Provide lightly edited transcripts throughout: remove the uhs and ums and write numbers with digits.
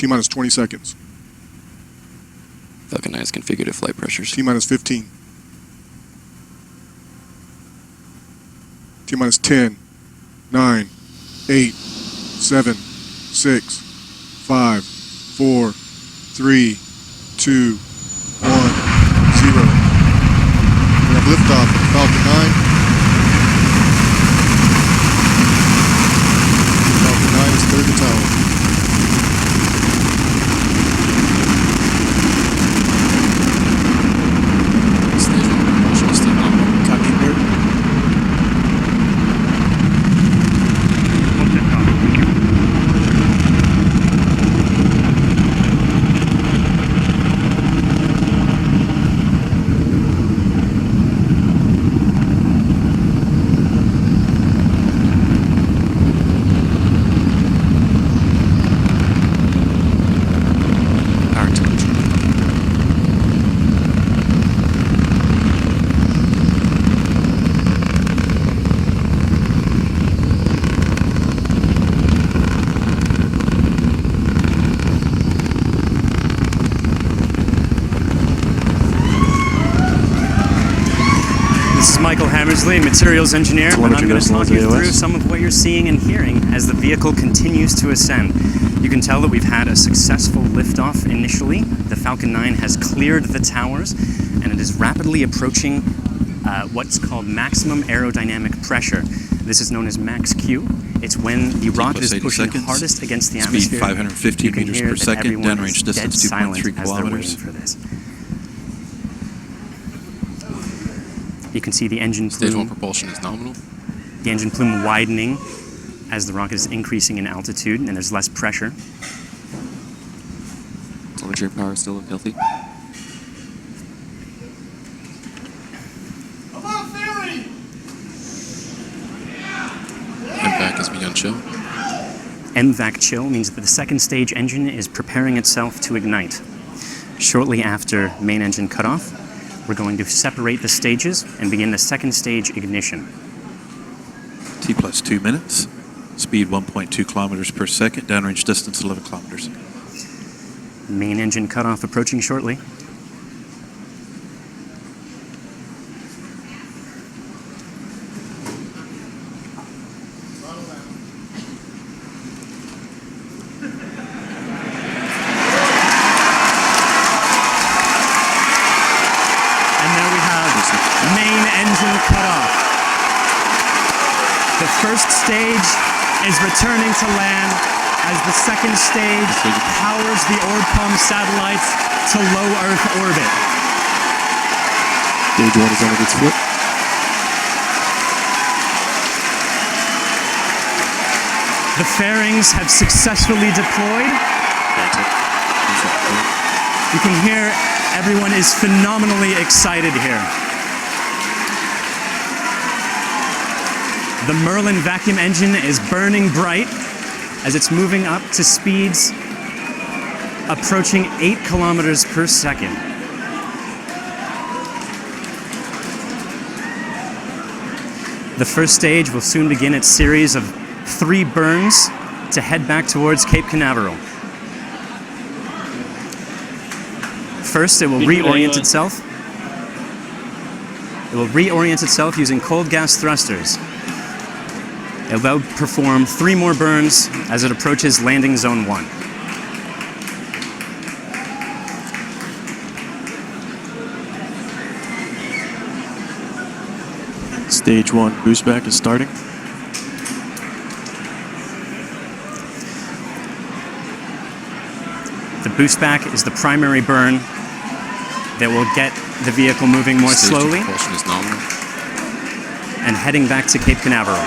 T-minus 20 seconds. Falcon 9 is configured at flight pressures. T-minus 15. T-minus 10, 9, 8, 7, 6, 5, 4, 3, 2, 1, 0. We have liftoff of Falcon 9. Falcon 9 is cleared the tower. Materials engineer, and I'm going to talk you through some of what you're seeing and hearing as the vehicle continues to ascend. You can tell that we've had a successful liftoff initially. The Falcon 9 has cleared the towers, and it is rapidly approaching what's called maximum aerodynamic pressure. This is known as max Q. It's when the rocket is pushing hardest against the atmosphere. Speed 550 meters per second, downrange distance 2.3 kilometers. For this. You can see the engine plume. Stage 1 propulsion is nominal. The engine plume widening as the rocket is increasing in altitude and there's less pressure. Telemetry power still look healthy. MVAC has begun chill. MVAC chill means that the second stage engine is preparing itself to ignite. Shortly after main engine cutoff, we're going to separate the stages and begin the second stage ignition. T plus 2 minutes. Speed 1.2 kilometers per second. Downrange distance 11 kilometers. Main engine cutoff approaching shortly. First stage is returning to land as the second stage powers the Orbcomm satellites to low Earth orbit. Stage 1 is on its foot. The fairings have successfully deployed. You can hear everyone is phenomenally excited here. The Merlin vacuum engine is burning bright as it's moving up to speeds approaching 8 kilometers per second. The first stage will soon begin its series of 3 burns to head back towards Cape Canaveral. First, it will reorient itself. It will reorient itself using cold gas thrusters. It will perform 3 more burns as it approaches landing zone 1. Stage 1 boost back is starting. The boost back is the primary burn that will get the vehicle moving more slowly propulsion is nominal. and heading back to Cape Canaveral.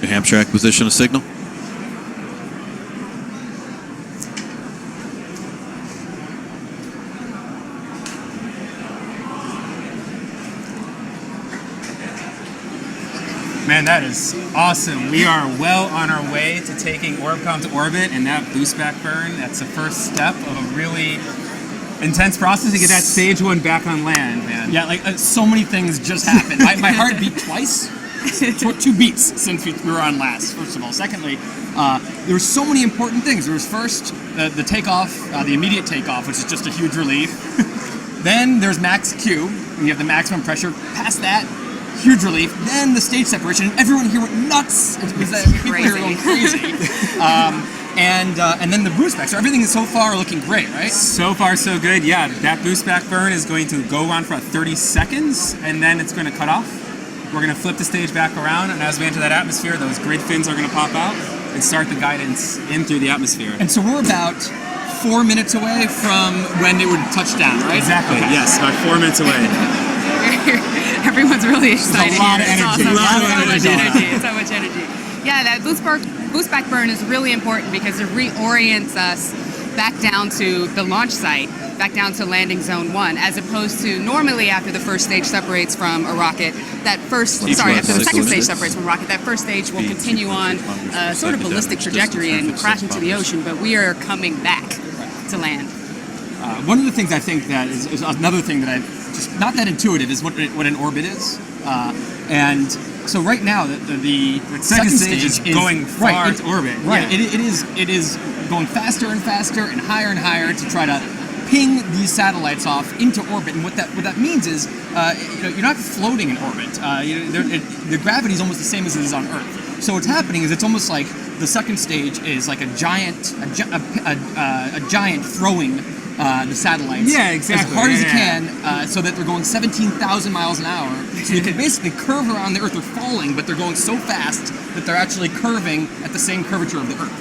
New Hampshire acquisition of signal. Man, that is awesome. We are well on our way to taking Orbcom to orbit, and that boost back burn, that's the first step of a really intense process to get that stage 1 back on land, man. Yeah, like so many things just happened. My heart beat twice. 2 beats since we were on last, first of all. Secondly, there were so many important things. There was first the takeoff, the immediate takeoff, which is just a huge relief. Then there's max Q, and you have the maximum pressure. Past that, huge relief. Then the stage separation, and everyone here went nuts. People here were going crazy. And then the boost back. So everything is so far looking great, right? So far, so good. Yeah, that boost back burn is going to go on for 30 seconds, and then it's going to cut off. We're going to flip the stage back around, and as we enter that atmosphere, those grid fins are going to pop out and start the guidance in through the atmosphere. And so we're about 4 minutes away from when it would touch down, right? Exactly, Okay. yes, about 4 minutes away. Everyone's really excited. There's a lot of here. It's energy. awesome. A lot of So much energy. energy. So much energy. Yeah, that boost back burn is really important because it reorients us back down to the launch site, back down to landing zone 1, as opposed to normally after the first stage separates from a rocket, after the second stage separates from a rocket, that first stage will continue on sort of ballistic trajectory and crash into the ocean, but we are coming back to land. One of the things I think that is another thing that I just not that intuitive is what an orbit is, and so right now the second stage is going far into orbit. Right, Yeah. it is going faster and faster and higher to try to ping these satellites off into orbit. And what that means is you're not floating in orbit. The gravity is almost the same as it is on Earth. So what's happening is it's almost like the second stage is like a giant throwing the satellites as hard as it can, so that they're going 17,000 miles an hour. So you can basically curve around the Earth. They're falling, but they're going so fast that they're actually curving at the same curvature of the Earth.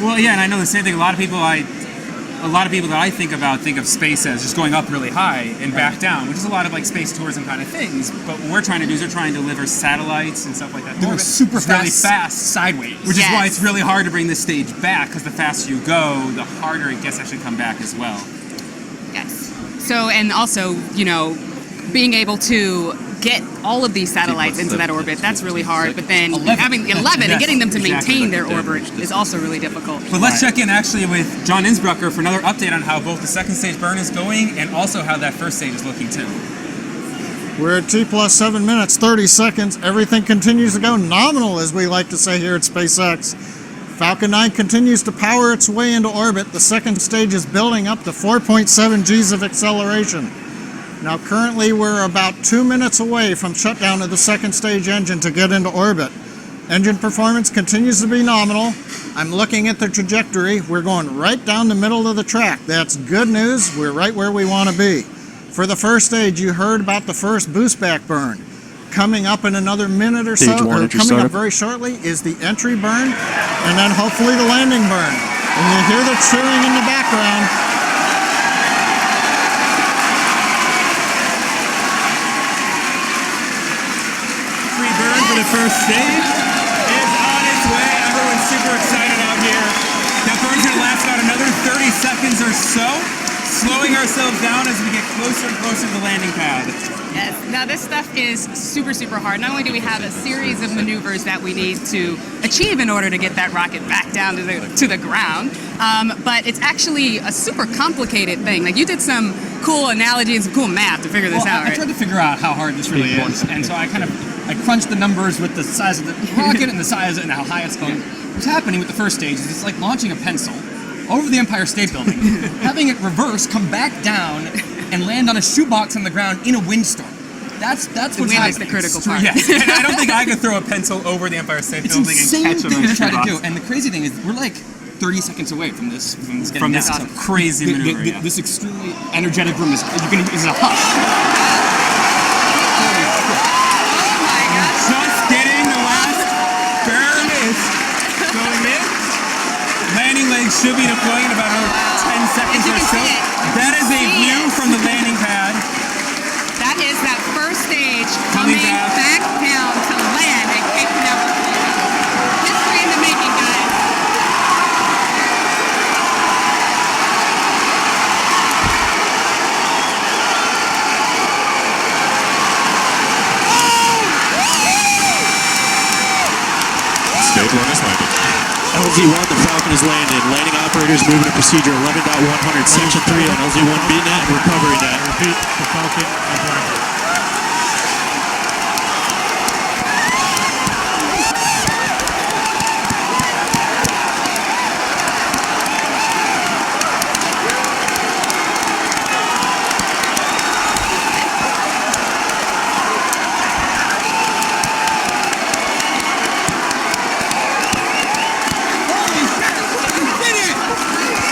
Well, yeah, and I know the same thing. A lot of people that I think of space as just going up really high and back down, which is a lot of like space tourism kind of things. But what we're trying to do is we're trying to deliver satellites and stuff like that. They're super It's fast, really fast, sideways. which is why it's really hard to bring this stage back, because the faster you go, the harder it gets to actually come back as well. Yes. So, and also, being able to get all of these satellites into that orbit, that's really hard. But then having 11 and getting them to maintain their orbit is also really difficult. But let's check in actually with John Innsbrucker for another update on how both the second stage burn is going and also how that first stage is looking too. We're at T plus 7 minutes, 30 seconds. Everything continues to go nominal, as we like to say here at SpaceX. Falcon 9 continues to power its way into orbit. The second stage is building up to 4.7 Gs of acceleration. Now currently we're about 2 minutes away from shutdown of the second stage engine to get into orbit. Engine performance continues to be nominal. I'm looking at the trajectory. We're going right down the middle of the track. That's good news. We're right where we want to be. For the first stage, you heard about the first boost back burn. Coming up in another minute or so, Stage 1 or entry coming up startup. very shortly, is the entry burn, and then hopefully the landing burn. And you hear the cheering in the background. Burn for the first stage is on its way. Everyone's super excited out here. That burn's going to last about another 30 seconds or so, slowing ourselves down as we get closer and closer to the landing pad. Yes. Now this stuff is super, super hard. Not only do we have a series of maneuvers that we need to achieve in order to get that rocket back down to the ground, but it's actually a super complicated thing. Like, you did some cool analogy and some cool math to figure this out, I right? tried to figure out how hard this really is, and so I crunched the numbers with the size of the rocket and the size and how high it's going. What's happening with the first stage is it's like launching a pencil over the Empire State Building, having it reverse, come back down, and land on a shoebox on the ground in a windstorm. That's what's wind happening. is the critical part. Yes, and I don't think I could throw a pencil over the Empire State It's Building and insane catch thing it to try to on do. And the crazy thing is, we're like 30 seconds away from this getting this down. crazy maneuver. Yeah. This extremely energetic room is a hush. Oh my gosh. Just getting the last burn is going in. Landing legs should be deploying in about 10 seconds As you or can so. see it. That is a See view it. from the landing pad. That is that first stage Coming coming back. back down to land at Cape Canaveral. History in the making, guys. Stage 1 is landed. LZ-1, the Falcon is landed. Landing operators moving to procedure 11.100, section 3 on LZ-1 BNet and recovery net. Repeat, the Falcon has landed.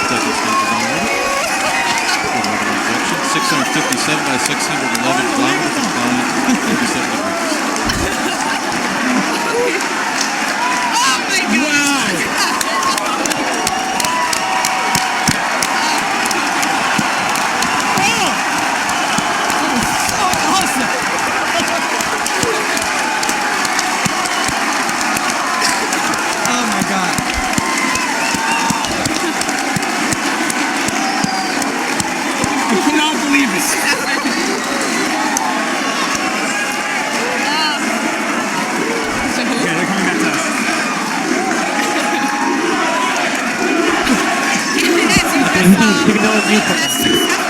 Second stage is on orbit. Orbital injection, 657 by 611 kilometers and flying 37 degrees. Oh my God! Oh my god. I cannot believe this. Okay, they're coming back to us. As you just saw, we had a successful